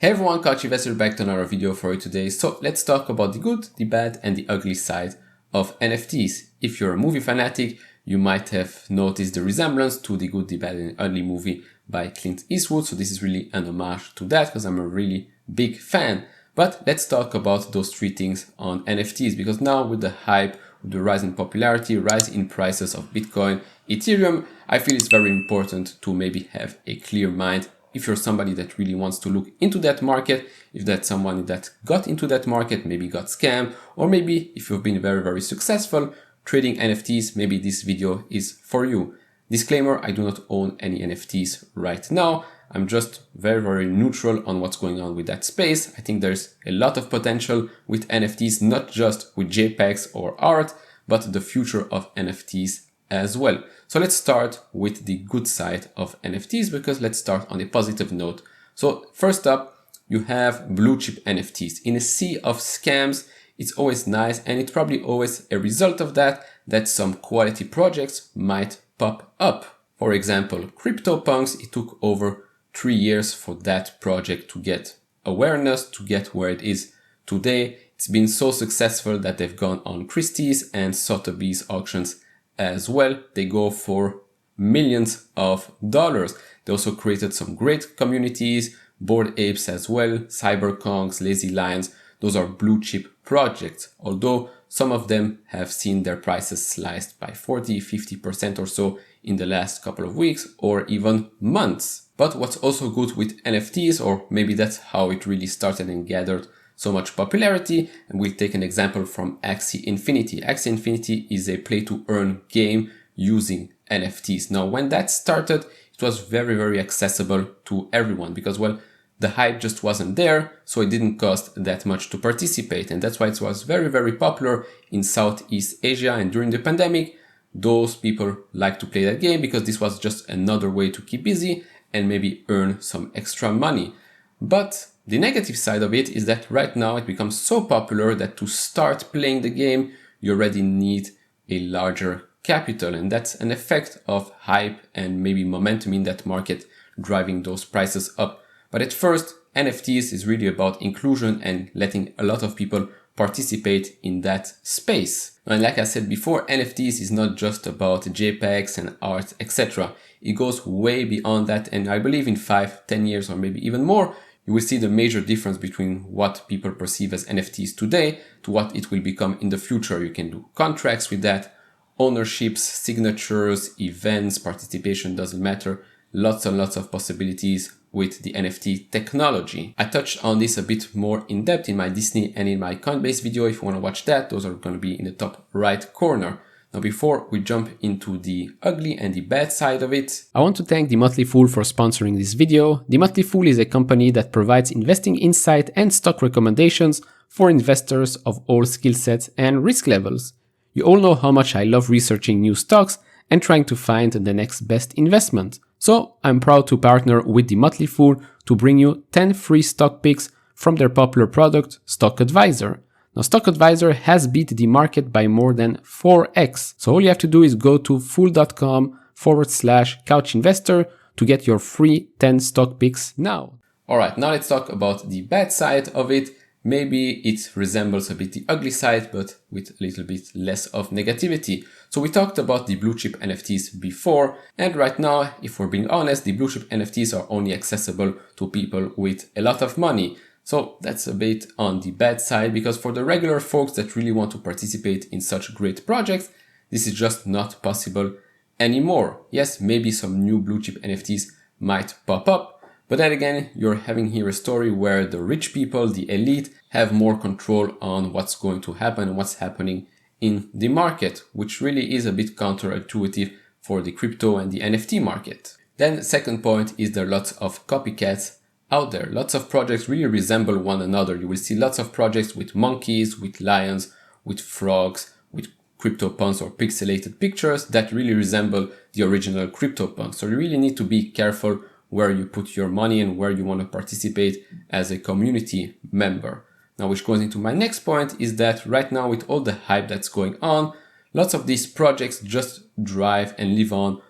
Hey everyone, Couch Investor back to another video for you today. So let's talk about the good, the bad and the ugly side of NFTs. If you're a movie fanatic, you might have noticed the resemblance to the good, the bad and ugly movie by Clint Eastwood. So this is really an homage to that because I'm a really big fan. But let's talk about those three things on NFTs, because now with the hype, with the rise in popularity, rise in prices of Bitcoin, Ethereum, I feel it's very important to maybe have a clear mind. If you're somebody that really wants to look into that market, if that's someone that got into that market, maybe got scammed, or maybe if you've been very, very successful trading NFTs, maybe this video is for you. Disclaimer, I do not own any NFTs right now. I'm just very, very neutral on what's going on with that space. I think there's a lot of potential with NFTs, not just with JPEGs or art, but the future of NFTs as well. So let's start with the good side of NFTs, because let's start on a positive note. So first up, you have blue chip NFTs. In a sea of scams, it's always nice, and it's probably always a result of that some quality projects might pop up. For example, CryptoPunks, it took over 3 years for that project to get awareness, to get where it is today. It's been so successful that they've gone on Christie's and Sotheby's auctions as well. They go for millions of dollars. They also created some great communities, Bored Apes as well, Cyberkongs, Lazy Lions. Those are blue chip projects, although some of them have seen their prices sliced by 40-50% or so in the last couple of weeks or even months. But what's also good with NFTs, or maybe that's how it really started and gathered so much popularity, and we'll take an example from Axie Infinity. Axie Infinity is a play-to-earn game using NFTs. Now, when that started, it was very, very accessible to everyone because, well, the hype just wasn't there, so it didn't cost that much to participate. And that's why it was very, very popular in Southeast Asia. And during the pandemic, those people liked to play that game because this was just another way to keep busy and maybe earn some extra money. But the negative side of it is that right now it becomes so popular that to start playing the game, you already need a larger capital. And that's an effect of hype and maybe momentum in that market driving those prices up. But at first, NFTs is really about inclusion and letting a lot of people participate in that space. And like I said before, NFTs is not just about JPEGs and art, etc. It goes way beyond that. And I believe in 5-10 years or maybe even more, you will see the major difference between what people perceive as NFTs today to what it will become in the future. You can do contracts with that, ownerships, signatures, events, participation, doesn't matter. Lots and lots of possibilities with the NFT technology. I touched on this a bit more in depth in my Disney and in my Coinbase video. If you want to watch that, those are going to be in the top right corner. Now, before we jump into the ugly and the bad side of it, I want to thank the Motley Fool for sponsoring this video. The Motley Fool is a company that provides investing insight and stock recommendations for investors of all skill sets and risk levels. You all know how much I love researching new stocks and trying to find the next best investment. So I'm proud to partner with the Motley Fool to bring you 10 free stock picks from their popular product, Stock Advisor. Now, Stock Advisor has beat the market by more than 4x. So all you have to do is go to fool.com/couchinvestor to get your free 10 stock picks now. Alright, now let's talk about the bad side of it. Maybe it resembles a bit the ugly side, but with a little bit less of negativity. So we talked about the blue chip NFTs before, and right now, if we're being honest, the blue chip NFTs are only accessible to people with a lot of money. So that's a bit on the bad side, because for the regular folks that really want to participate in such great projects, this is just not possible anymore. Yes, maybe some new blue chip NFTs might pop up, but then again, you're having here a story where the rich people, the elite, have more control on what's going to happen and what's happening in the market, which really is a bit counterintuitive for the crypto and the NFT market. Then the second point is there are lots of copycats out there. Lots of projects really resemble one another. You will see lots of projects with monkeys, with lions, with frogs, with CryptoPunks or pixelated pictures that really resemble the original CryptoPunks. So you really need to be careful where you put your money and where you want to participate as a community member. Now, which goes into my next point is that right now with all the hype that's going on, lots of these projects just drive and live on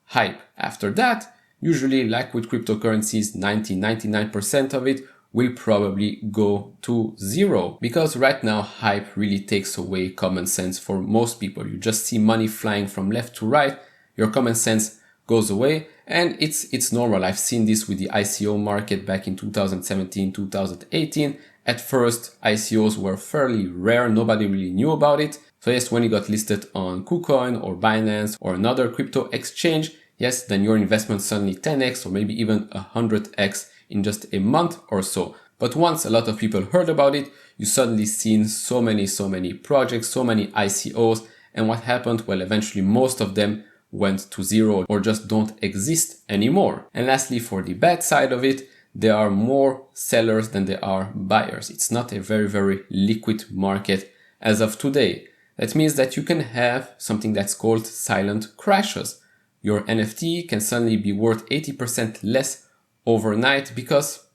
hype. After that, usually, like with cryptocurrencies, 99% of it will probably go to zero, because right now hype really takes away common sense for most people. You just see money flying from left to right, your common sense goes away, and it's normal. I've seen this with the ICO market back in 2017, 2018. At first, ICOs were fairly rare, nobody really knew about it. So yes, when it got listed on KuCoin or Binance or another crypto exchange, yes, then your investment suddenly 10x or maybe even 100x in just a month or so. But once a lot of people heard about it, you suddenly seen so many projects, so many ICOs. And what happened? Well, eventually most of them went to zero or just don't exist anymore. And lastly, for the bad side of it, there are more sellers than there are buyers. It's not a very liquid market as of today. That means that you can have something that's called silent crashes. Your NFT can suddenly be worth 80% less overnight because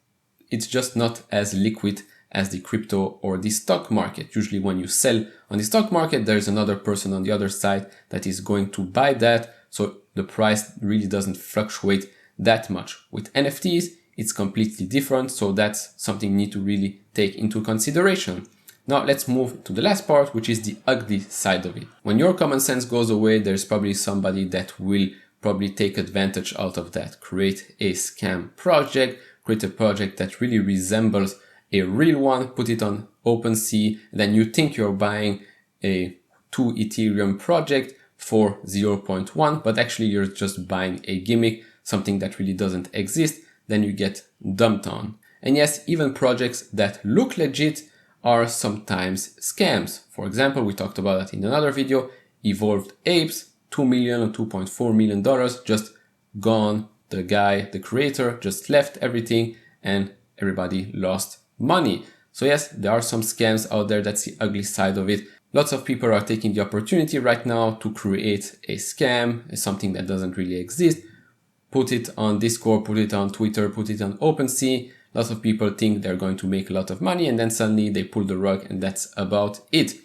it's just not as liquid as the crypto or the stock market. Usually when you sell on the stock market, there's another person on the other side that is going to buy that. So the price really doesn't fluctuate that much. With NFTs, it's completely different. So that's something you need to really take into consideration. Now let's move to the last part, which is the ugly side of it. When your common sense goes away, there's probably somebody that will probably take advantage out of that. Create a scam project, create a project that really resembles a real one, put it on OpenSea, then you think you're buying a 2 Ethereum project for 0.1, but actually you're just buying a gimmick, something that really doesn't exist, then you get dumped on. And yes, even projects that look legit are sometimes scams. For example, we talked about that in another video, Evolved Apes, $2 million or $2.4 million just gone. The guy, the creator, just left everything and everybody lost money. So yes, there are some scams out there. That's the ugly side of it. Lots of people are taking the opportunity right now to create a scam, something that doesn't really exist. Put it on Discord, put it on Twitter, put it on OpenSea. Lots of people think they're going to make a lot of money and then suddenly they pull the rug and that's about it.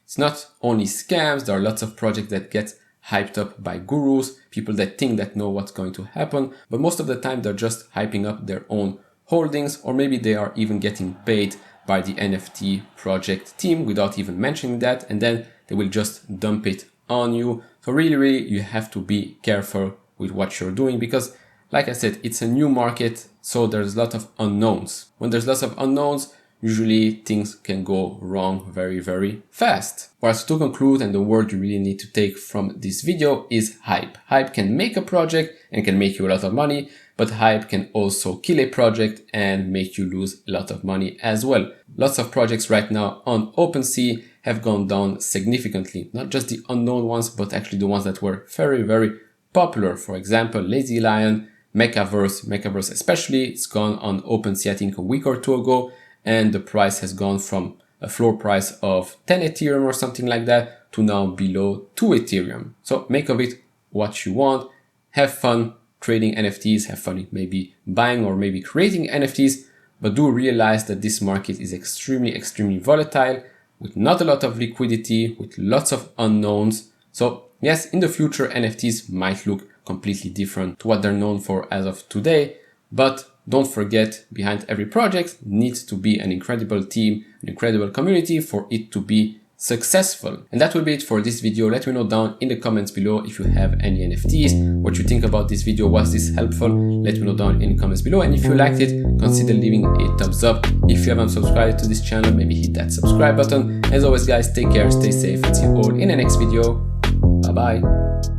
It's not only scams, there are lots of projects that get hyped up by gurus, people that think that know what's going to happen, but most of the time they're just hyping up their own holdings, or maybe they are even getting paid by the NFT project team without even mentioning that, and then they will just dump it on you. So really you have to be careful with what you're doing because, like I said, it's a new market, so there's a lot of unknowns. When there's lots of unknowns, usually things can go wrong very fast. But to conclude, and the word you really need to take from this video is hype. Hype can make a project and can make you a lot of money, but hype can also kill a project and make you lose a lot of money as well. Lots of projects right now on OpenSea have gone down significantly. Not just the unknown ones, but actually the ones that were very popular. For example, Lazy Lion, Mekaverse especially, it's gone on OpenSea I think a week or two ago, and the price has gone from a floor price of 10 Ethereum or something like that to now below 2 Ethereum. So make of it what you want. Have fun trading NFTs, have fun maybe buying or maybe creating NFTs, but do realize that this market is extremely volatile with not a lot of liquidity, with lots of unknowns. So yes, in the future, NFTs might look completely different to what they're known for as of today, but don't forget, behind every project needs to be an incredible team, an incredible community for it to be successful. And that will be it for this video. Let me know down in the comments below if you have any NFTs, what you think about this video. Was this helpful? Let me know down in the comments below. And if you liked it, consider leaving a thumbs up. If you haven't subscribed to this channel, maybe hit that subscribe button. As always guys, take care, stay safe, and see you all in the next video. Bye bye.